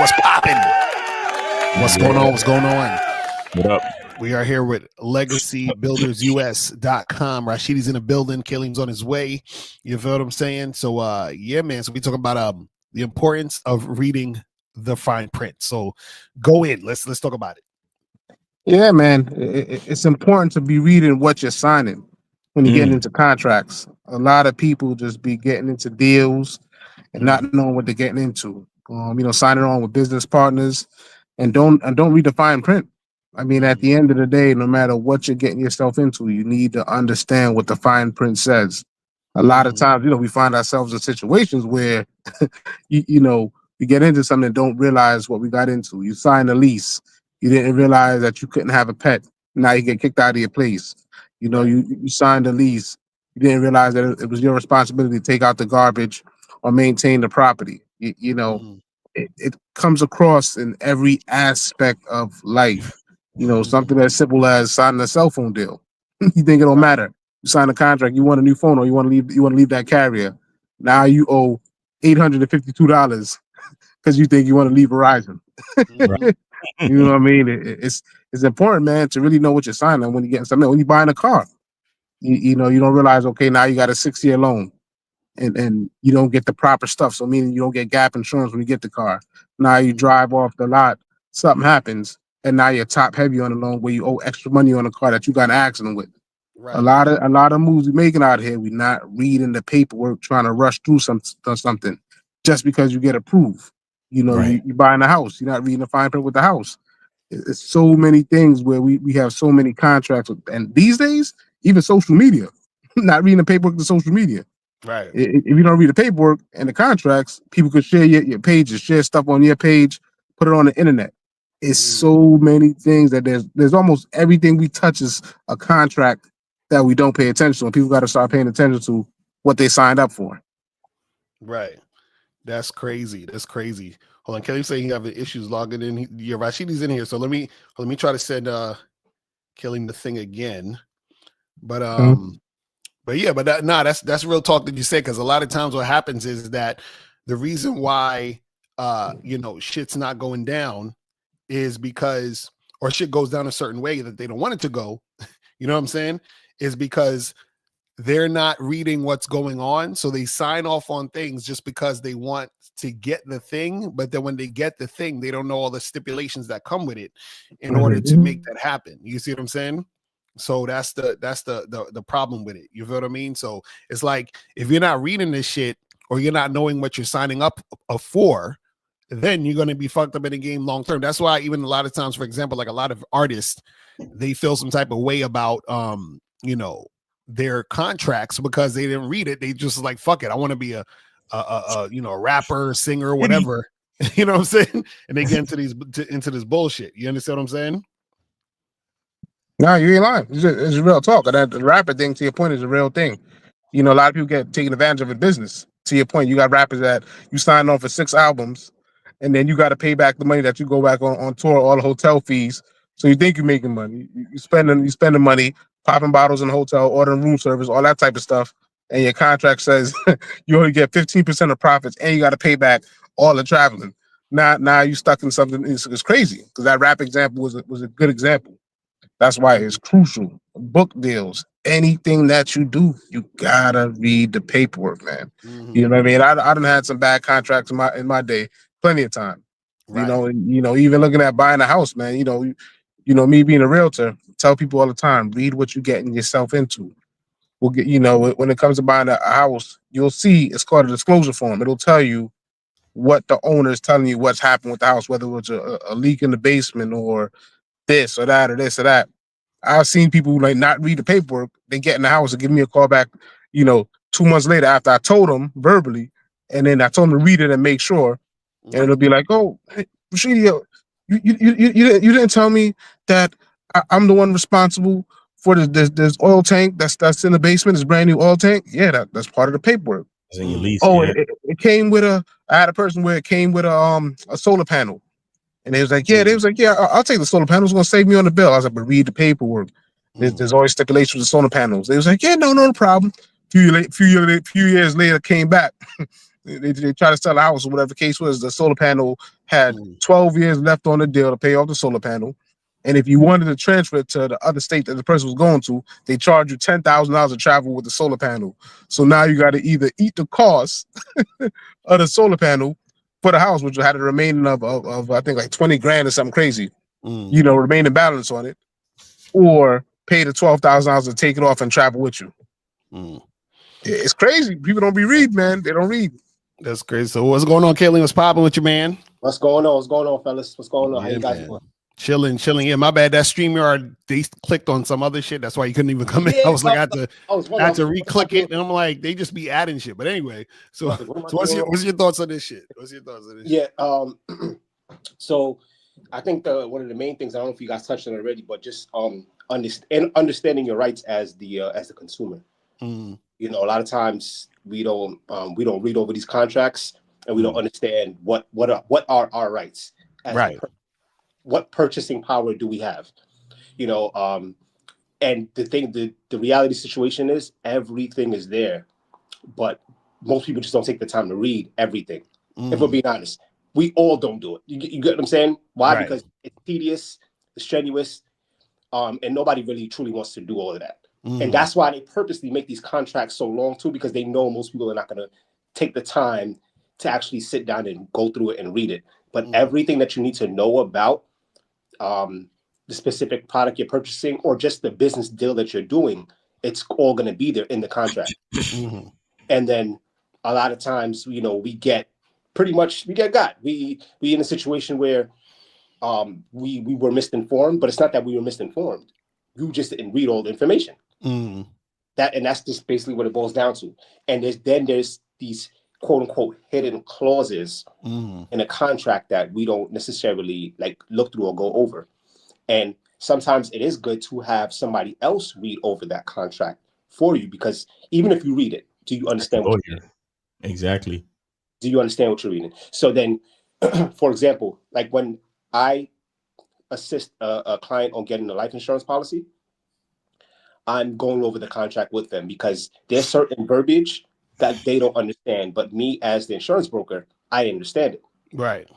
What's popping? What's going on? What's going on? What up? We are here with LegacyBuildersUS.com. Rashidi's in the building. Kalim's on his way. You feel what I'm saying? So, yeah, man. So we talk about the importance of reading the fine print. So go in. Let's talk about it. Yeah, man. It's important to be reading what you're signing when you're getting into contracts. A lot of people just be getting into deals and not knowing what they're getting into. Signing on with business partners and don't read the fine print. I mean, at the end of the day, no matter what you're getting yourself into, you need to understand what the fine print says. A lot of times, we find ourselves in situations where, we get into something and don't realize what we got into. You sign a lease. You didn't realize that you couldn't have a pet. Now you get kicked out of your place. You signed a lease. You didn't realize that it was your responsibility to take out the garbage or maintain the property. It comes across in every aspect of life. Something as simple as signing a cell phone deal. You think it don't matter. You sign a contract, you want a new phone or you want to leave that carrier. Now you owe $852 because you think you want to leave Verizon. Right. You know what I mean? It's important, man, to really know what you're signing when you get something. When you're buying a car, you don't realize, okay, now you got a 6-year loan and you don't get the proper stuff. So meaning you don't get gap insurance when you get the car. Now you drive off the lot, something happens, and now you're top heavy on the loan where you owe extra money on a car that you got in an accident with. Right. A lot of moves we're making out here, we're not reading the paperwork, trying to rush through something just because you get approved. You're buying a house, you're not reading the fine print with the house. It's so many things where we have so many contracts. And these days, even social media, not reading the paperwork to social media. Right. If you don't read the paperwork and the contracts, people could share your pages, share stuff on your page, put it on the internet. It's so many things that there's almost everything we touch is a contract that we don't pay attention to. And people got to start paying attention to what they signed up for. Right. That's crazy. Hold on. Kelly saying you have issues logging in. Yeah, Rashidi's in here. So let me try to send Kelly the thing again. But that's real talk that you said, because a lot of times what happens is that the reason why shit's not going down is because, or shit goes down a certain way that they don't want it to go, you know what I'm saying, is because they're not reading what's going on. So they sign off on things just because they want to get the thing. But then when they get the thing, they don't know all the stipulations that come with it in order to make that happen. You see what I'm saying? So that's the problem with it. You feel what I mean? So it's like, if you're not reading this shit or you're not knowing what you're signing up for, then you're going to be fucked up in the game long term. That's why even a lot of times, for example, like a lot of artists, they feel some type of way about their contracts because they didn't read it. They just like, fuck it, I want to be a rapper, singer, whatever. You know what I'm saying? And they get into this bullshit. You understand what I'm saying? No, you ain't lying. It's real talk. And the rapper thing, to your point, is a real thing. A lot of people get taken advantage of in business. To your point, you got rappers that you sign on for 6 albums, and then you got to pay back the money that you go back on tour, all the hotel fees. So you think you're making money. You spending money, popping bottles in the hotel, ordering room service, all that type of stuff. And your contract says you only get 15% of profits, and you got to pay back all the traveling. Now you stuck in something. It's crazy, because that rap example was a good example. That's why it's crucial. Book deals, anything that you do, you gotta read the paperwork, man. You know what I mean? I done had some bad contracts in my day, plenty of time. Right. Even looking at buying a house, man. Me being a realtor, tell people all the time, read what you're getting yourself into. We'll get, when it comes to buying a house, you'll see it's called a disclosure form. It'll tell you what the owner is telling you what's happened with the house, whether it was a leak in the basement or this or that or this or that. I've seen people like not read the paperwork. They get in the house and give me a call back, 2 months later after I told them verbally, and then I told them to read it and make sure. And it'll be like, oh, hey, Rashidi, you didn't tell me that I'm the one responsible for this oil tank that's in the basement. This brand new oil tank. Yeah, that's part of the paperwork. Lease, oh, yeah. it came with I had a person where it came with a solar panel. And they was like, I'll take the solar panels. It's going to save me on the bill. I was like, but read the paperwork. There's always stipulations with solar panels. They was like, yeah, no problem. Few years later, came back. They try to sell a house or whatever the case was. The solar panel had 12 years left on the deal to pay off the solar panel. And if you wanted to transfer it to the other state that the person was going to, they charge you $10,000 to travel with the solar panel. So now you got to either eat the cost of the solar panel for the house, which had a remaining of I think like 20 grand or something crazy, remaining balance on it, or pay the $12,000 to take it off and travel with you. It's crazy. People don't be read, man. They don't read. That's crazy. So what's going on, Kaylee? What's popping with you, man? What's going on? What's going on, fellas? What's going on? How you guys doing? Chilling. Yeah, my bad. That StreamYard, they clicked on some other shit. That's why you couldn't even come in. I was like, I had to re-click it, and I'm like, they just be adding shit. But anyway, so what's your thoughts on this shit? Yeah. So I think one of the main things, I don't know if you guys touched on it already, but just understanding your rights as the consumer. A lot of times we don't read over these contracts, and we don't understand what are our rights. Right. What purchasing power do we have? And the reality situation is everything is there, but most people just don't take the time to read everything. If we're being honest, we all don't do it. You get what I'm saying? Why? Right. Because it's tedious, it's strenuous, and nobody really truly wants to do all of that. And that's why they purposely make these contracts so long too, because they know most people are not going to take the time to actually sit down and go through it and read it. But everything that you need to know about the specific product you're purchasing or just the business deal that you're doing, it's all going to be there in the contract. And then a lot of times, we get got. We in a situation where we were misinformed, but it's not that we were misinformed. You just didn't read all the information. That's just basically what it boils down to. And there's these quote unquote hidden clauses in a contract that we don't necessarily look through or go over. And sometimes it is good to have somebody else read over that contract for you, because even if you read it, do you understand what you're reading? Exactly. Do you understand what you're reading? So then, for example, like when I assist a client on getting a life insurance policy, I'm going over the contract with them because there's certain verbiage that they don't understand, but me as the insurance broker, I understand it. Right.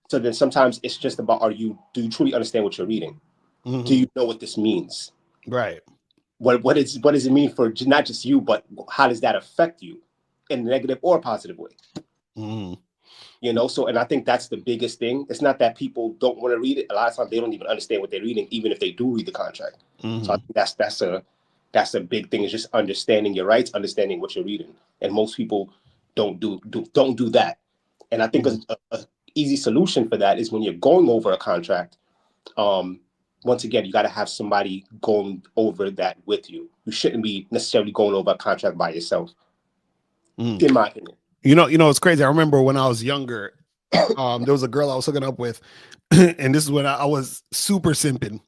So then sometimes it's just about, do you truly understand what you're reading? Do you know what this means? Right. What does it mean for not just you, but how does that affect you in a negative or positive way? So, and I think that's the biggest thing. It's not that people don't want to read it. A lot of times they don't even understand what they're reading, even if they do read the contract. So I think that's a big thing, is just understanding your rights, understanding what you're reading. And most people don't do that. And I think a easy solution for that is when you're going over a contract, once again, you got to have somebody going over that with you. You shouldn't be necessarily going over a contract by yourself, in my opinion. It's crazy. I remember when I was younger, there was a girl I was hooking up with, and this is when I was super simping.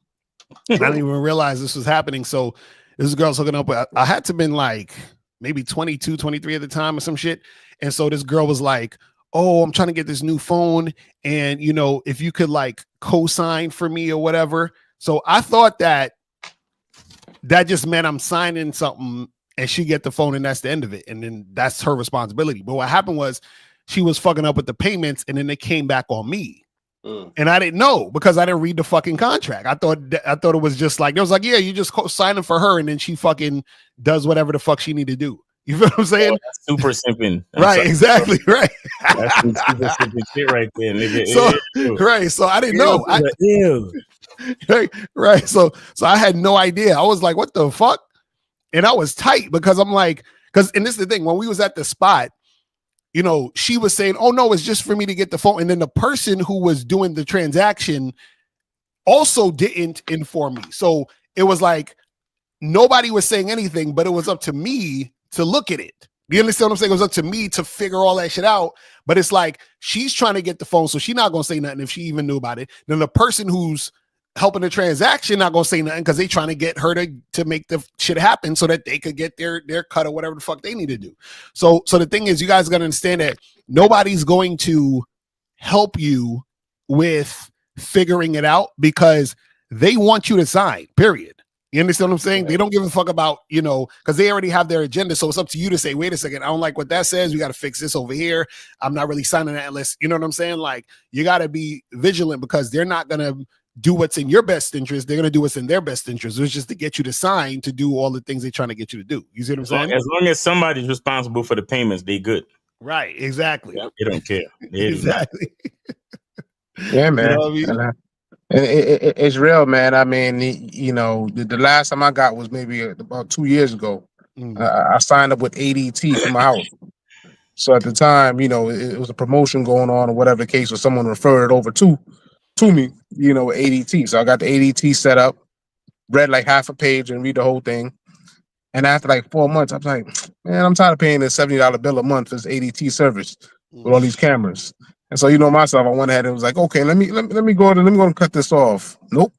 I didn't even realize this was happening. So this girl I was hooking up with. I had to have been like maybe 22, 23 at the time or some shit. And so this girl was like, oh, I'm trying to get this new phone. And, if you could co-sign for me or whatever. So I thought that just meant I'm signing something and she get the phone and that's the end of it. And then that's her responsibility. But what happened was she was fucking up with the payments and then they came back on me. And I didn't know because I didn't read the fucking contract. I thought it was just it was yeah, you just signing for her and then she fucking does whatever the fuck she need to do. You feel what I'm saying? Oh, that's super simping. Right, exactly, right. That's some super simping shit right there, nigga. So, right, so I didn't know. Right. So I had no idea. I was like, what the fuck? And I was tight because I'm like, and this is the thing, when we was at the spot, she was saying, oh no, it's just for me to get the phone. And then the person who was doing the transaction also didn't inform me. So it was like, nobody was saying anything, but it was up to me to look at it. Do you understand what I'm saying? It was up to me to figure all that shit out. But it's like, she's trying to get the phone, so she's not going to say nothing if she even knew about it. Then the person who's helping the transaction not going to say nothing because they trying to get her to make the shit happen so that they could get their cut or whatever the fuck they need to do. So the thing is, you guys got to understand that nobody's going to help you with figuring it out because they want you to sign, period. You understand what I'm saying? Right. They don't give a fuck about, because they already have their agenda. So it's up to you to say, wait a second, I don't like what that says. We got to fix this over here. I'm not really signing that unless, you know what I'm saying? Like, you got to be vigilant because they're not going to do what's in your best interest. They're going to do what's in their best interest. It's just to get you to sign to do all the things they're trying to get you to do. You see what I'm saying? As long as somebody's responsible for the payments, they good. Right. Exactly. Yep. They don't care. They do not. Exactly. Yeah, man. You know what I mean? And it's real, man. I mean, the last time I got was maybe about 2 years ago. I signed up with ADT for my house. So at the time, it was a promotion going on or whatever the case, or someone referred it over to me, ADT. So I got the ADT set up, read like half a page and read the whole thing. And after like 4 months, I was like, man, I'm tired of paying this $70 bill a month for this ADT service with all these cameras. And so, myself, I went ahead and was like, okay, let me go and cut this off. Nope.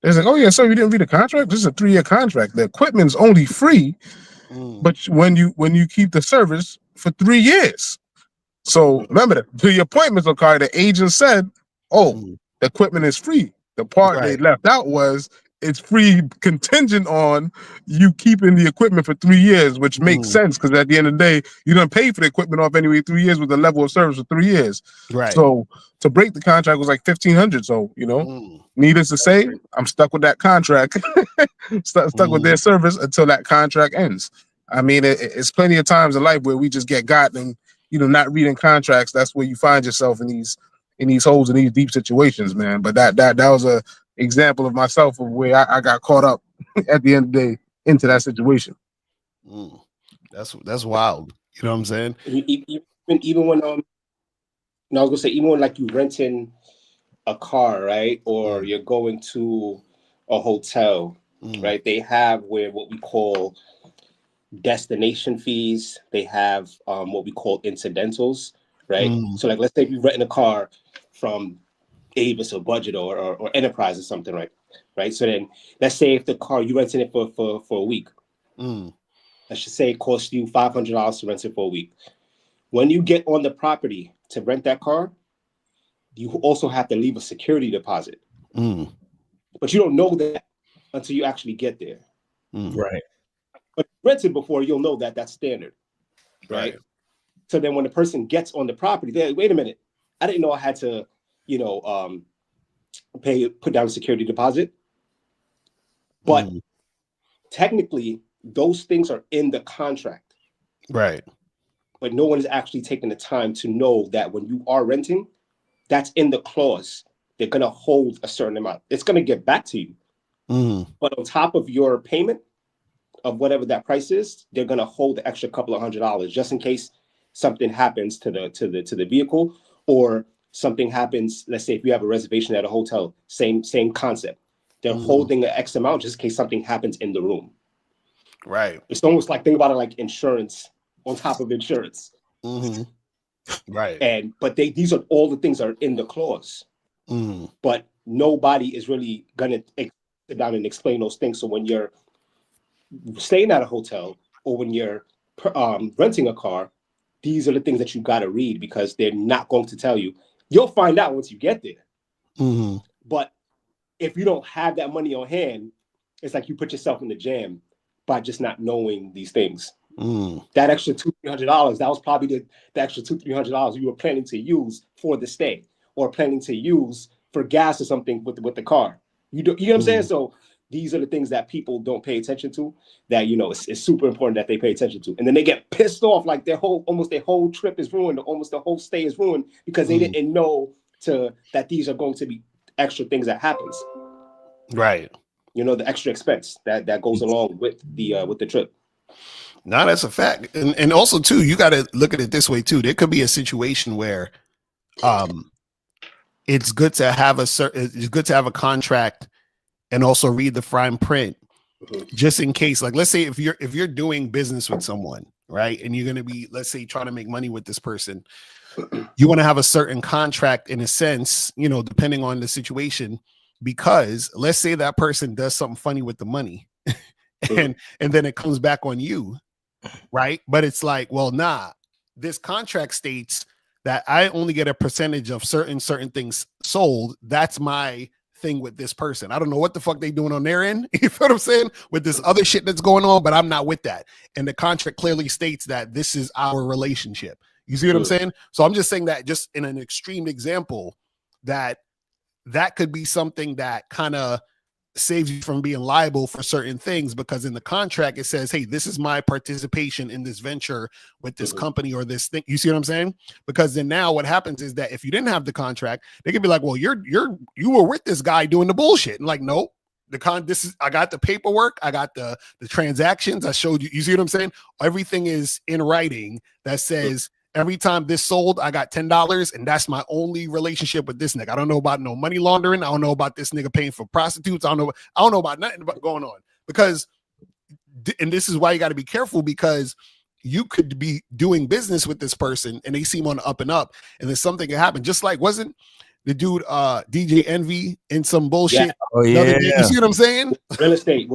They're like, oh yeah, so you didn't read the contract? This is a 3-year contract. The equipment's only free, but when you keep the service for 3 years. So remember that to your appointments, okay, the agent said, the equipment is free. The part they left out was it's free contingent on you keeping the equipment for 3 years, which makes sense because at the end of the day, you don't pay for the equipment off anyway 3 years with the level of service for 3 years. Right. So to break the contract was like $1,500. So, needless to say, I'm stuck with that contract, stuck with their service until that contract ends. I mean, it's plenty of times in life where we just get got and, not reading contracts. That's where you find yourself in these holes, in these deep situations, man. But that was a example of myself of where I got caught up at the end of the day into that situation. That's wild. You know what I'm saying? Even when I was gonna say, even when like you renting a car, right, or you're going to a hotel, right? They have what we call destination fees. They have what we call incidentals, right? So like, let's say if you're renting a car from Avis or Budget or Enterprise or something, right? So then let's say if the car you renting it for a week, let's just say it costs you $500 to rent it for a week. When you get on the property to rent that car, you also have to leave a security deposit, but you don't know that until you actually get there, right? But rented before, you'll know that that's standard, right? So then when the person gets on the property, they're like, wait a minute, I didn't know I had to put down a security deposit. But technically, those things are in the contract. Right. But no one is actually taking the time to know that when you are renting, that's in the clause. They're going to hold a certain amount. It's going to get back to you. But on top of your payment of whatever that price is, they're going to hold the extra couple of $100 just in case something happens to the vehicle, or something happens. Let's say if you have a reservation at a hotel, same concept. They're holding an X amount just in case something happens in the room. Right. It's almost like, think about it like insurance on top of insurance. Right. But these are all the things that are in the clause. But nobody is really gonna sit down and explain those things. So when you're staying at a hotel or when you're renting a car, these are the things that you got to read because they're not going to tell you. You'll find out once you get there. But if you don't have that money on hand, it's like you put yourself in the jam by just not knowing these things. That extra $200-300, that was probably the extra $200-300 you were planning to use for the stay or planning to use for gas or something with the car. You know what I'm saying? So these are the things that people don't pay attention to, that, it's super important that they pay attention to. And then they get pissed off, like their whole trip is ruined, almost the whole stay is ruined because they didn't know that these are going to be extra things that happens. Right. The extra expense that goes along with the trip. No, that's a fact. And also too, you got to look at it this way too. There could be a situation where it's good to have a contract and also read the fine print just in case. Like, let's say if you're doing business with someone, right, and you're going to be, let's say, trying to make money with this person, you want to have a certain contract in a sense, depending on the situation, because let's say that person does something funny with the money and then it comes back on you, right? But it's like, well, nah, this contract states that I only get a percentage of certain things sold. That's my thing with this person. I don't know what the fuck they doing on their end. You feel what I'm saying? With this other shit that's going on, but I'm not with that. And the contract clearly states that this is our relationship. You see what I'm saying? So I'm just saying that just in an extreme example, that could be something that kind of saves you from being liable for certain things, because in the contract it says, hey, this is my participation in this venture with this company or this thing. You see what I'm saying? Because then now what happens is that if you didn't have the contract, they could be like, well, you were with this guy doing the bullshit. And like, nope. I got the paperwork, I got the transactions, I showed you. You see what I'm saying? Everything is in writing that says every time this sold, I got $10, and that's my only relationship with this nigga. I don't know about no money laundering. I don't know about this nigga paying for prostitutes. I don't know about nothing about going on, because, and this is why you got to be careful, because you could be doing business with this person and they seem on the up and up, and then something can happen. Just like, wasn't the dude DJ Envy in some bullshit? Yeah. Oh yeah. You see what I'm saying? Real estate.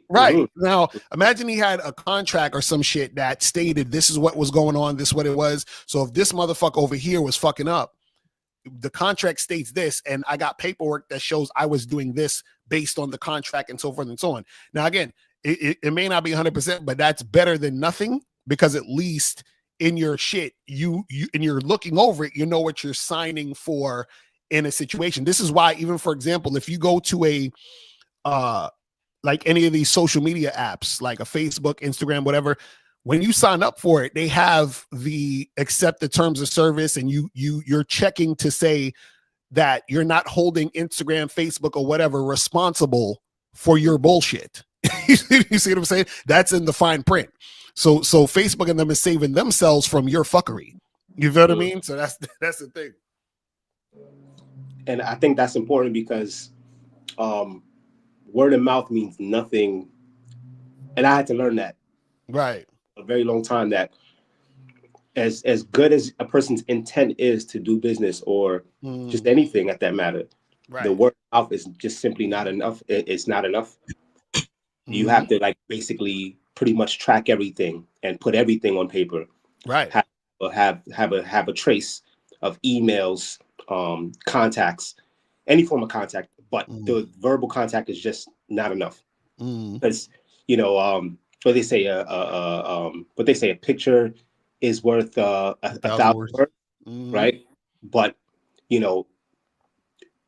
Right. Mm-hmm. Now, imagine he had a contract or some shit that stated this is what was going on, this is what it was. So if this motherfucker over here was fucking up, the contract states this, and I got paperwork that shows I was doing this based on the contract and so forth and so on. Now, again, it may not be 100%, but that's better than nothing, because at least in your shit, you and you're looking over it, you know what you're signing for in a situation. This is why, even for example, if you go to a like any of these social media apps, like a Facebook, Instagram, whatever, when you sign up for it, they have the accept the terms of service, and you're checking to say that you're not holding Instagram, Facebook, or whatever responsible for your bullshit. You see what I'm saying? That's in the fine print. So Facebook and them is saving themselves from your fuckery. You feel what I mean? So that's the thing. And I think that's important, because word of mouth means nothing. And I had to learn that. Right. A very long time, that as good as a person's intent is to do business or just anything at that matter, the word of mouth is just simply not enough. It's not enough. You have to basically pretty much track everything and put everything on paper. Right. Have a trace of emails, contacts, any form of contact, but the verbal contact is just not enough. Because what they say a picture is worth a thousand words, right? But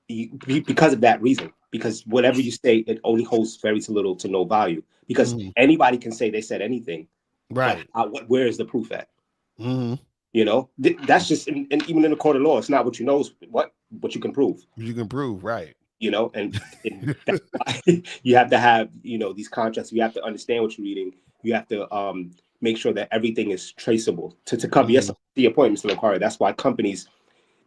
because of that reason, because whatever you say, it only holds very little to no value, because anybody can say they said anything, right? Where is the proof at? That's just, and even in the court of law, it's not what you know, it's what you can prove. You can prove, right? And that's why you have to have these contracts. You have to understand what you're reading. You have to make sure that everything is traceable to cover. Yes, to your point, Mr. Lacari. That's why companies,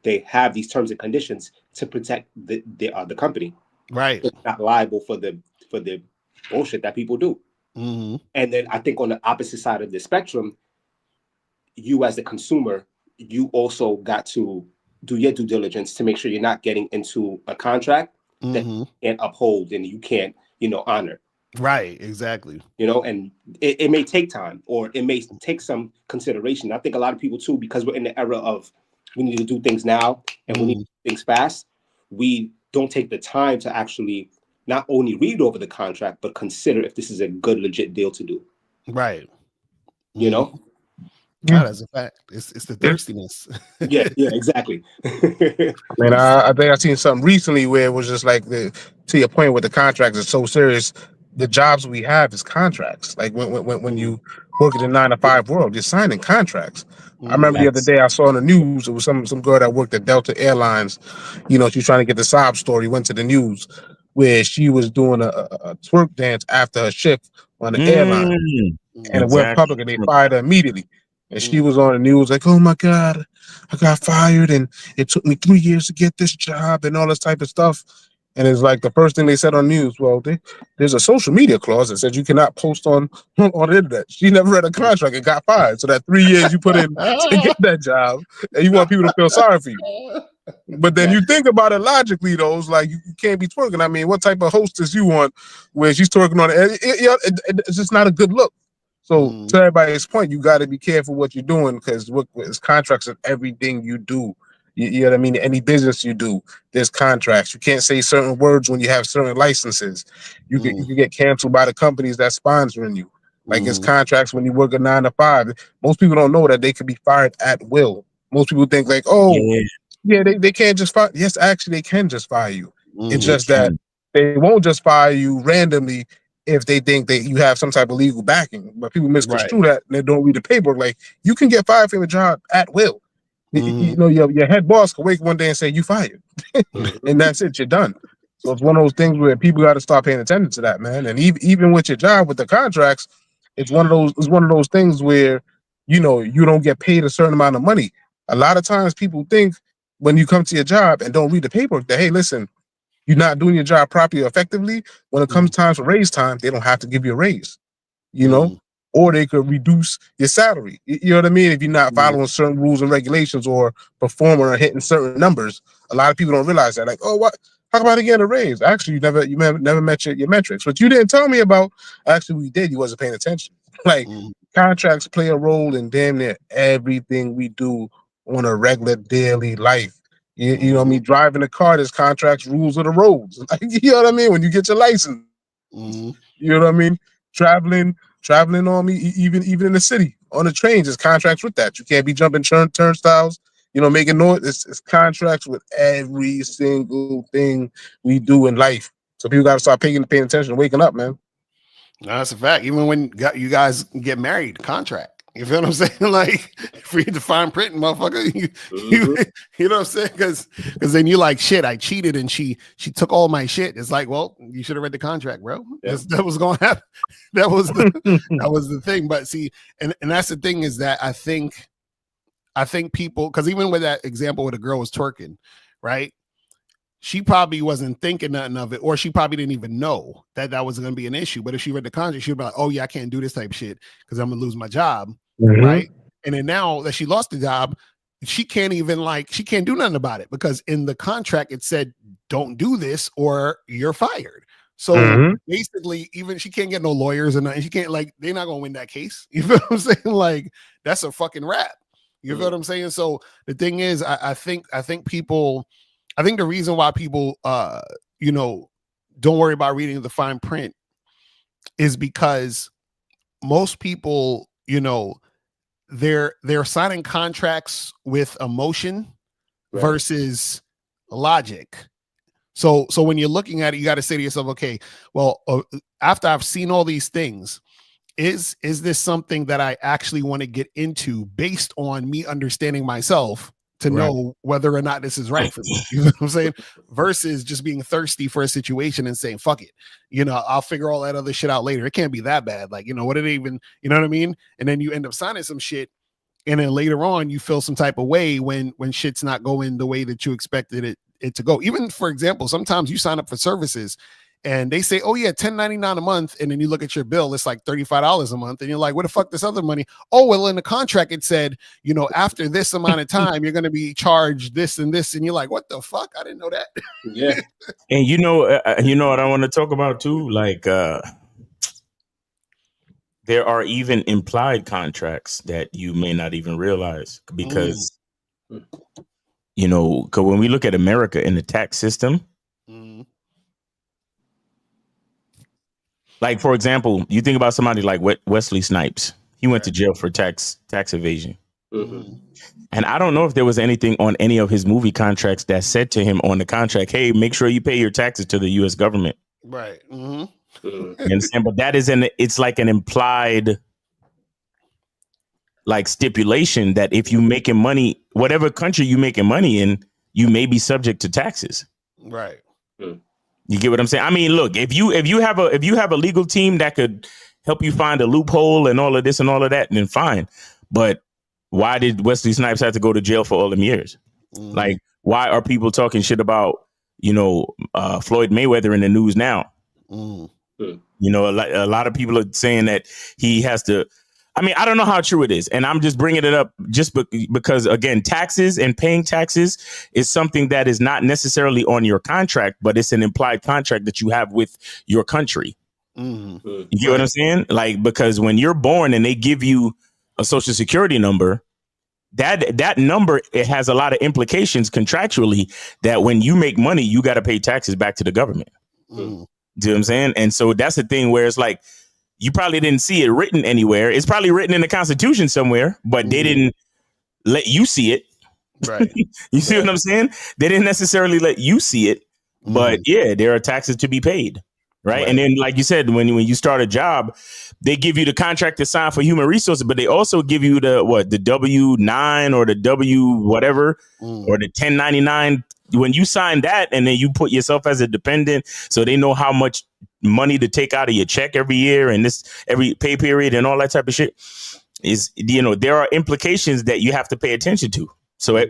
they have these terms and conditions to protect the company, right? They're not liable for the bullshit that people do. And then I think on the opposite side of the spectrum, you as the consumer, you also got to do your due diligence to make sure you're not getting into a contract that you can't uphold and you can't, honor. Right, exactly. And it may take time, or it may take some consideration. I think a lot of people too, because we're in the era of we need to do things now and we need to do things fast, we don't take the time to actually not only read over the contract, but consider if this is a good, legit deal to do. Right. Yeah, that's a fact. It's the thirstiness. yeah, exactly. And I think I seen something recently where it was just like to your point with the contracts is so serious. The jobs we have is contracts. Like when you work in the 9-to-5 world, you're signing contracts. I remember the other day I saw on the news, it was some girl that worked at Delta Airlines. She was trying to get the sob story, went to the news where she was doing a twerk dance after her shift on the airline. And it went public and they fired her immediately. And she was on the news like, oh my God, I got fired and it took me 3 years to get this job and all this type of stuff. And it's like the first thing they said on news, well, there's a social media clause that says you cannot post on the internet. She never read a contract and got fired. So that 3 years you put in to get that job, and you want people to feel sorry for you. But then you think about it logically, though, it's like you can't be twerking. I mean, what type of hostess you want where she's twerking on it? It's just not a good look. So to everybody's point, you got to be careful what you're doing, because it's contracts of everything you do. You know what I mean? Any business you do, there's contracts. You can't say certain words when you have certain licenses. You can get canceled by the companies that sponsoring you. Like it's contracts when you work a 9 to 5. Most people don't know that they could be fired at will. Most people think like, oh, yeah, they can't just fire. Yes, actually, they can just fire you. It's just that they won't just fire you randomly if they think that you have some type of legal backing. But people misconstrue that and they don't read the paperwork. Like you can get fired from a job at will. You know, your head boss can wake one day and say you fired, and that's it. You're done. So it's one of those things where people got to start paying attention to that, man. And even with your job, with the contracts, it's one of those things where you know you don't get paid a certain amount of money. A lot of times, people think when you come to your job and don't read the paperwork that, hey, listen, you're not doing your job properly or effectively. When it comes time for raise time, they don't have to give you a raise, you know, or they could reduce your salary. You know what I mean? If you're not following certain rules and regulations or performing or hitting certain numbers, a lot of people don't realize that. Like, oh, what? How about getting a raise? Actually, you never met your metrics, but you didn't tell me about. Actually, we did. You wasn't paying attention. Like contracts play a role in damn near everything we do on a regular daily life. You know what I mean? Driving a car, there's contracts, rules of the roads. Like, you know what I mean? When you get your license, you know what I mean? Traveling on me, even in the city, on the trains, there's contracts with that. You can't be jumping turnstiles, you know, making noise. It's contracts with every single thing we do in life. So people got to start paying attention, waking up, man. No, that's a fact. Even when you guys get married, contract. You feel what I'm saying? Like, if you define print, motherfucker, you know what I'm saying? Because then you like, shit, I cheated and she took all my shit. It's like, well, you should have read the contract, bro. Yeah. That was going to happen. That was the thing. But see, and that's the thing is that I think people, because even with that example where the girl was twerking, right? She probably wasn't thinking nothing of it, or she probably didn't even know that was going to be an issue. But if she read the contract, she'd be like, oh, yeah, I can't do this type of shit because I'm going to lose my job, right? And then now that she lost the job, she can't do nothing about it because in the contract, it said, don't do this or you're fired. So basically, even she can't get no lawyers and she can't, like, they're not going to win that case. You feel what I'm saying? Like, that's a fucking wrap. You feel what I'm saying? So the thing is, I think the reason why people, you know, don't worry about reading the fine print is because most people, you know, they're signing contracts with emotion versus logic. So when you're looking at it, you got to say to yourself, okay, well, after I've seen all these things, is this something that I actually want to get into based on me understanding myself to know whether or not this is right for me? You know what I'm saying? Versus just being thirsty for a situation and saying, fuck it. You know, I'll figure all that other shit out later. It can't be that bad. Like, you know, what did it even, you know what I mean? And then you end up signing some shit. And then later on, you feel some type of way when shit's not going the way that you expected it to go. Even, for example, sometimes you sign up for services and they say, oh yeah, $10.99 a month. And then you look at your bill, it's like $35 a month. And you're like, where the fuck this other money? Oh, well, in the contract, it said, you know, after this amount of time, you're going to be charged this and this. And you're like, what the fuck? I didn't know that. Yeah. And you know what I want to talk about too? Like, there are even implied contracts that you may not even realize because, you know, because when we look at America in the tax system, like, for example, you think about somebody like Wesley Snipes. He went to jail for tax evasion. And I don't know if there was anything on any of his movie contracts that said to him on the contract, hey, make sure you pay your taxes to the U.S. government. Right. You understand? But that is it's like an implied like stipulation that if you making money, whatever country you making money in, you may be subject to taxes. Right. You get what I'm saying? I mean, look, if you have a legal team that could help you find a loophole and all of this and all of that, then fine. But why did Wesley Snipes have to go to jail for all them years? Like, why are people talking shit about, you know, Floyd Mayweather in the news now? You know, a lot of people are saying that he has to. I mean, I don't know how true it is. And I'm just bringing it up just because, again, taxes and paying taxes is something that is not necessarily on your contract, but it's an implied contract that you have with your country. You get what I'm saying? Like, because when you're born and they give you a social security number, that number, it has a lot of implications contractually that when you make money, you got to pay taxes back to the government. Mm. Do you know what I'm saying? And so that's the thing where it's like, you probably didn't see it written anywhere. It's probably written in the Constitution somewhere, but they didn't let you see it. Right. You see what I'm saying? They didn't necessarily let you see it, but yeah, there are taxes to be paid. Right. And then, like you said, when you start a job, they give you the contract to sign for human resources, but they also give you the W-9 or the W whatever or the 1099. When you sign that and then you put yourself as a dependent, so they know how much money to take out of your check every year and this every pay period and all that type of shit is, there are implications that you have to pay attention to. So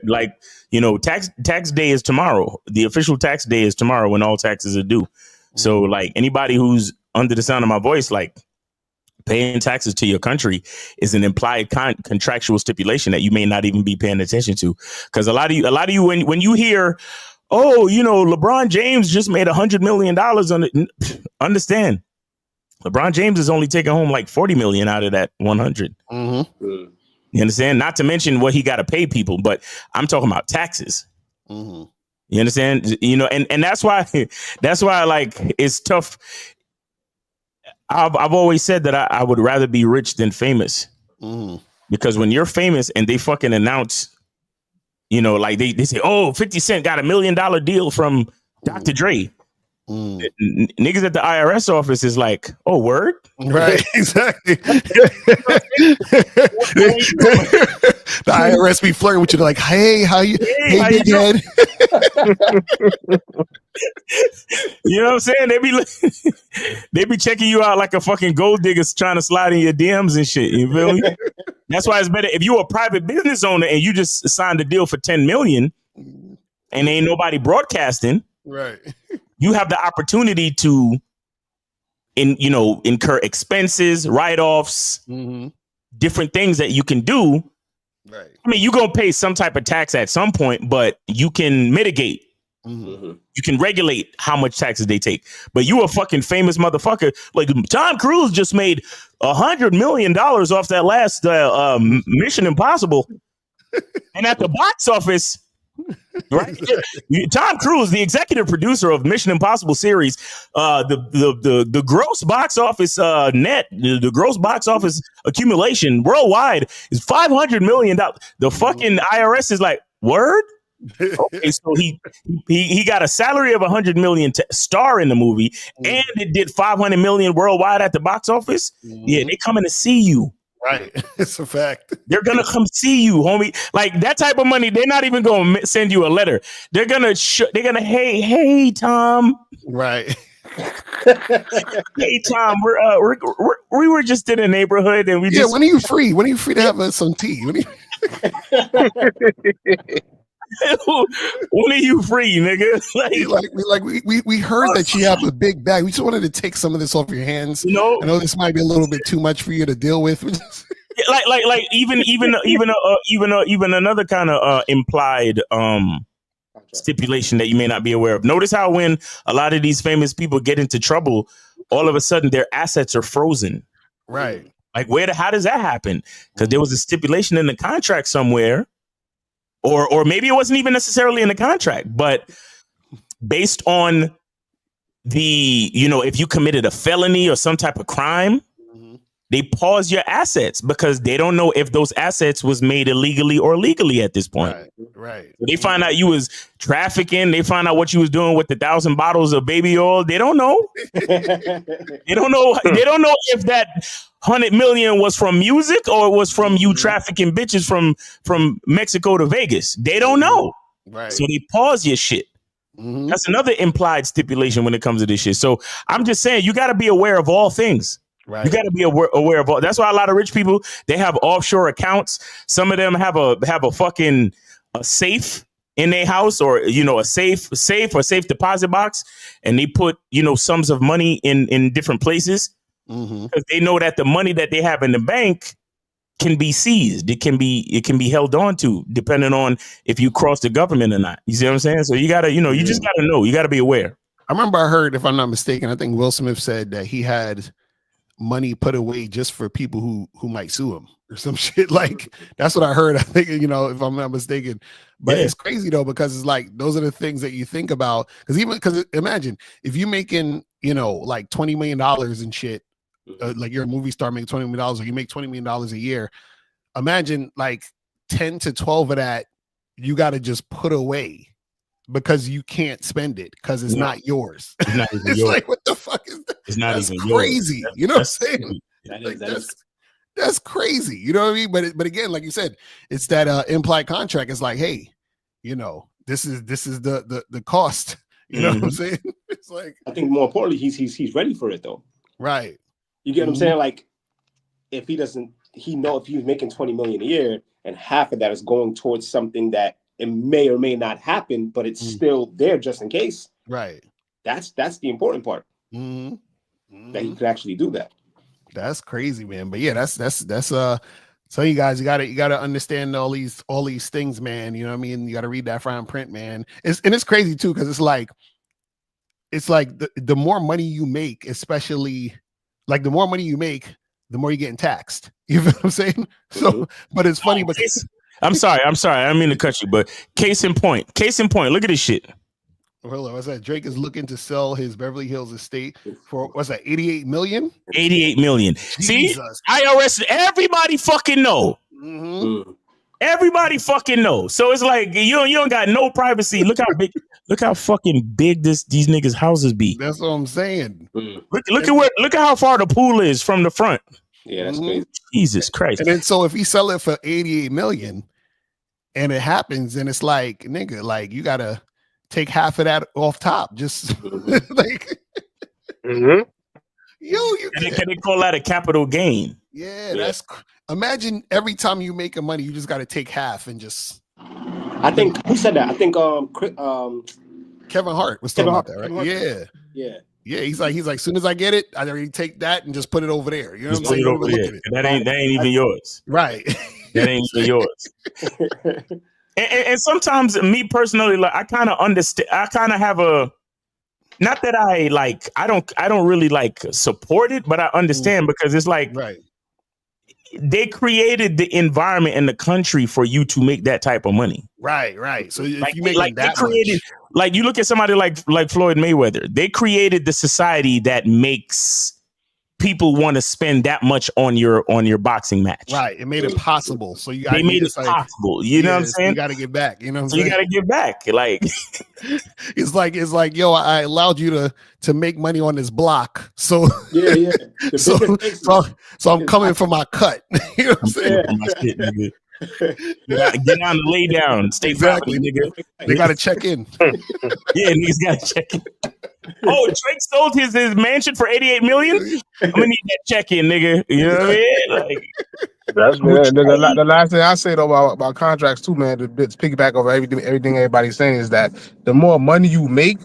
tax day is tomorrow. The official tax day is tomorrow when all taxes are due. So like anybody who's under the sound of my voice, like paying taxes to your country is an implied contractual stipulation that you may not even be paying attention to. Because a lot of you, when you hear, oh, LeBron James just made $100 million on it. Understand, LeBron James is only taking home like 40 million out of that 100. You understand? Not to mention what he got to pay people, but I'm talking about taxes. You understand? And that's why like it's tough. I've always said that I would rather be rich than famous, because when you're famous and they fucking announce, like they say, oh, 50 Cent got $1 million deal from Dr. Dre. Niggas at the IRS office is like, oh, word? Right, exactly. The IRS be flirting with you. They're like, hey, how you? Hey, big head. You know what I'm saying? They be checking you out like a fucking gold digger trying to slide in your DMs and shit. You feel me? That's why it's better if you're a private business owner and you just signed a deal for 10 million and ain't nobody broadcasting. Right. You have the opportunity to incur expenses, write-offs, different things that you can do. Right. I mean, you're going to pay some type of tax at some point, but you can mitigate. You can regulate how much taxes they take. But you a fucking famous motherfucker. Like Tom Cruise just made $100 million off that last Mission Impossible. And at the box office, right? Tom Cruise, the executive producer of Mission Impossible series, the gross box office the gross box office accumulation worldwide is $500 million. The fucking IRS is like, word? Okay, so he got a salary of $100 million to star in the movie, and it did $500 million worldwide at the box office. Yeah, they coming to see you. Right, it's a fact. They're gonna come see you, homie. Like that type of money, they're not even gonna send you a letter. They're gonna hey Tom. Right. Hey Tom, we were just in a neighborhood and we just. When are you free? When are you free to have some tea? When are you free, nigga? We heard that you have a big bag. We just wanted to take some of this off your hands. I know this might be a little bit too much for you to deal with. like even another kind of implied stipulation that you may not be aware of. Notice how when a lot of these famous people get into trouble, all of a sudden their assets are frozen. Right. Like how does that happen? Because there was a stipulation in the contract somewhere. Or maybe it wasn't even necessarily in the contract, but based on if you committed a felony or some type of crime, they pause your assets because they don't know if those assets was made illegally or legally at this point. Right. They find out you was trafficking. They find out what you was doing with the 1,000 bottles of baby oil. They don't know. They don't know. They don't know if that 100 million was from music or it was from you trafficking bitches from Mexico to Vegas. They don't know. Right. So they pause your shit. That's another implied stipulation when it comes to this shit. So I'm just saying you got to be aware of all things. Right. You got to be aware of all. That's why a lot of rich people, they have offshore accounts. Some of them have a fucking safe in their house, or a safe or safe deposit box, and they put sums of money in different places because they know that the money that they have in the bank can be seized. It can be held on to depending on if you cross the government or not. You see what I'm saying? So you gotta you just gotta know. You gotta be aware. I remember I heard, if I'm not mistaken, I think Will Smith said that he had money put away just for people who might sue him or some shit. Like that's what I heard. I think, you know, if I'm not mistaken. But Yeah. it's crazy though, because it's like those are the things that you think about. Because imagine if you making, you know, like $20 million and shit, like you're a movie star making $20 million, or you make $20 million a year. Imagine like 10 to 12 of that you got to just put away because you can't spend it because it's not yours. It's not even It's yours. like, what the fuck is that? It's not That's even crazy. yours. You know what I'm saying? That Like, is that's crazy. You know what I mean? But again, like you said, it's that implied contract. It's like, hey, you know, this is the cost. You know what I'm saying? It's like, I think more importantly, he's ready for it though. right. You get what I'm saying? Like, if he doesn't, he know if he's making 20 million a year and half of that is going towards something that it may or may not happen, but it's still there just in case. Right. That's the important part. That he could actually do that. That's crazy, man. But yeah, that's so you guys, you gotta understand all these things, man. You know what I mean? You gotta read that fine print, man. It's crazy too, because it's like the more money you make, especially like the more money you make, the more you're getting taxed. You know what I'm saying? So, but it's funny, but I'm sorry. I don't mean to cut you, but case in point, look at this shit. hold on, what's that? Drake is looking to sell his Beverly Hills estate for what's that? 88 million? 88 million. See, Jesus. IRS, everybody fucking know. Everybody fucking know. So it's like you don't got no privacy. Look how fucking big these niggas' houses be. That's what I'm saying. Look at how far the pool is from the front. Yeah, that's crazy. Jesus Christ. And then so if he sell it for 88 million and it happens, and it's like, nigga, like you gotta take half of that off top. Just like Mm-hmm. you Can they call that a capital gain? yeah, that's imagine every time you make a money, you just gotta take half and just I think who said that? I think Kevin Hart was talking Kevin about Hart- that, right? Kevin Hart. Yeah. yeah. He's like, as soon as I get it, I already take that and just put it over there. You know Just what I'm saying? put it Don't over even there. look at it. That ain't even yours. Right. That ain't even yours. And sometimes me personally, like I kind of understand. I kind of have a, not that I don't really like support it, but I understand because it's like Right. they created the environment in the country for you to make that type of money. Right. So if Like, you make that created, much, like you look at somebody like Floyd Mayweather, they created the society that makes people want to spend that much on your boxing match. right, it made it possible. So you got They made it possible. You know what I'm saying? You got to get back. You know what I'm So saying? you got to give back. Like It's like, yo, I allowed you to make money on this block. So Yeah. so I'm coming for my cut. You know what I'm saying? my shit, nigga. Get down and lay down. Stay Exactly. properly, nigga. They got to check in. Yeah, niggas got to check in. Oh, Drake sold his mansion for 88 million? I'm gonna need that check in, nigga. You know what I mean? Like, That's the last thing I say though about contracts too, man. To piggyback over everything everybody's saying is that the more money you make,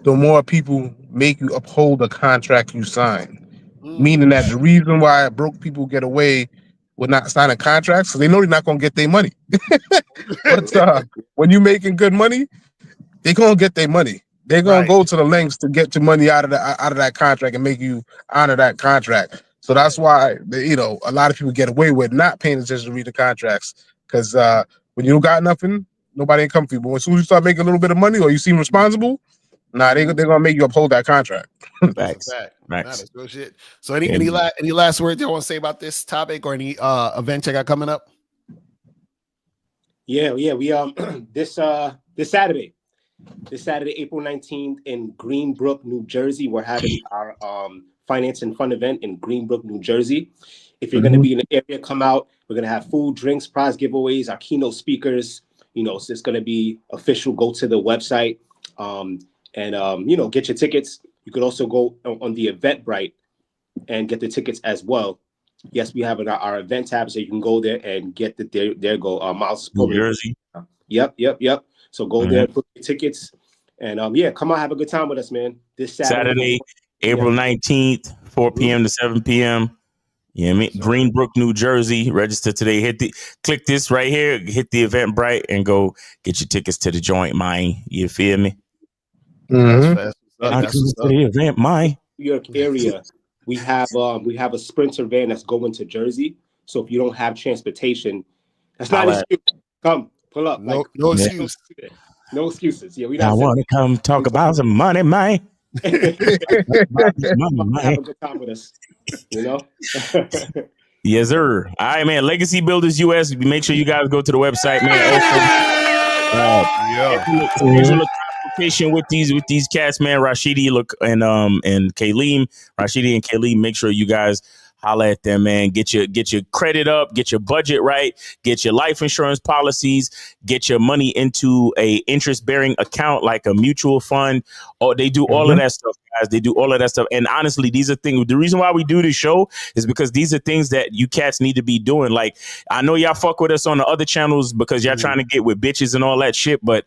the more people make you uphold the contract you sign. Meaning that the reason why broke people get away with not signing contracts, because they know they're not gonna get their money. But when you making good money, they're gonna get their money. They're gonna go to the lengths to get your money out of that contract and make you honor that contract. So that's why a lot of people get away with not paying attention to read the contracts, because when you don't got nothing, nobody ain't come for you. But as soon as you start making a little bit of money or you seem responsible, they're gonna make you uphold that contract. facts. That's real shit. So any last words you want to say about this topic or any event you got coming up? Yeah. We this Saturday, April 19th in Greenbrook, New Jersey, we're having our Finance and Fun event in Greenbrook, New Jersey. If you're going to be in the area, come out. We're going to have food, drinks, prize giveaways, our keynote speakers. So it's going to be official. Go to the website and get your tickets. You could also go on the Eventbrite and get the tickets as well. Yes, we have our event tab, so you can go there and get there go Miles' New Jersey. Yep. So go there, book your tickets, and come out, have a good time with us, man. This Saturday, April 19th, 4 p.m. to 7 p.m. Yeah, Greenbrook, New Jersey. Register today. Click this right here. Hit the Eventbrite and go get your tickets to the joint, mine. You feel me? That's fast. That's to the event, mine. New York area. we have a Sprinter van that's going to Jersey. So if you don't have transportation, that's not an excuse. Come pull up. No, like, no excuse. No excuses. Yeah, we I not. want to come talk about some money, man. Have a good time with us. You know. Yes, sir. All right, man. Legacy Builders US. Make sure you guys go to the website, man. Also, transportation with these cats, man. Rashidi and Kaleem. Rashidi and Kaleem. Make sure you guys holla at them, man. Get your credit up, get your budget right, get your life insurance policies, get your money into a interest-bearing account like a mutual fund. Or they do all of that stuff, guys. They do all of that stuff. And honestly, these are things. The reason why we do this show is because these are things that you cats need to be doing. Like, I know y'all fuck with us on the other channels because y'all trying to get with bitches and all that shit, but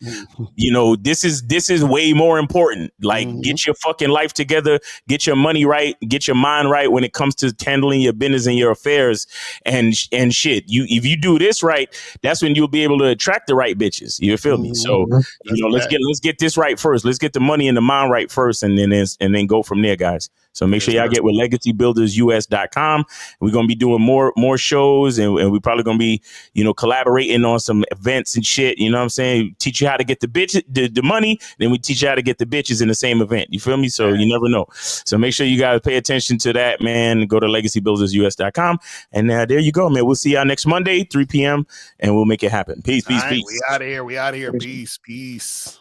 you know, this is way more important. Like, get your fucking life together, get your money right, get your mind right when it comes to handling your business and your affairs and shit. If you do this right, that's when you'll be able to attract the right bitches. You feel me? So you know, let's get this right first. Let's get the money and the mind right first, and then go from there, guys. So make sure y'all get with legacybuildersus.com. We're gonna be doing more shows, and we're probably gonna be, you know, collaborating on some events and shit. You know what I'm saying? Teach you how to get the bitches, the money, then we teach you how to get the bitches in the same event. You feel me? So you never know. So make sure you guys pay attention to that, man. Go to legacybuildersus.com, and there you go, man. We'll see y'all next Monday, 3 p.m., and we'll make it happen. Peace. We out of here. Peace.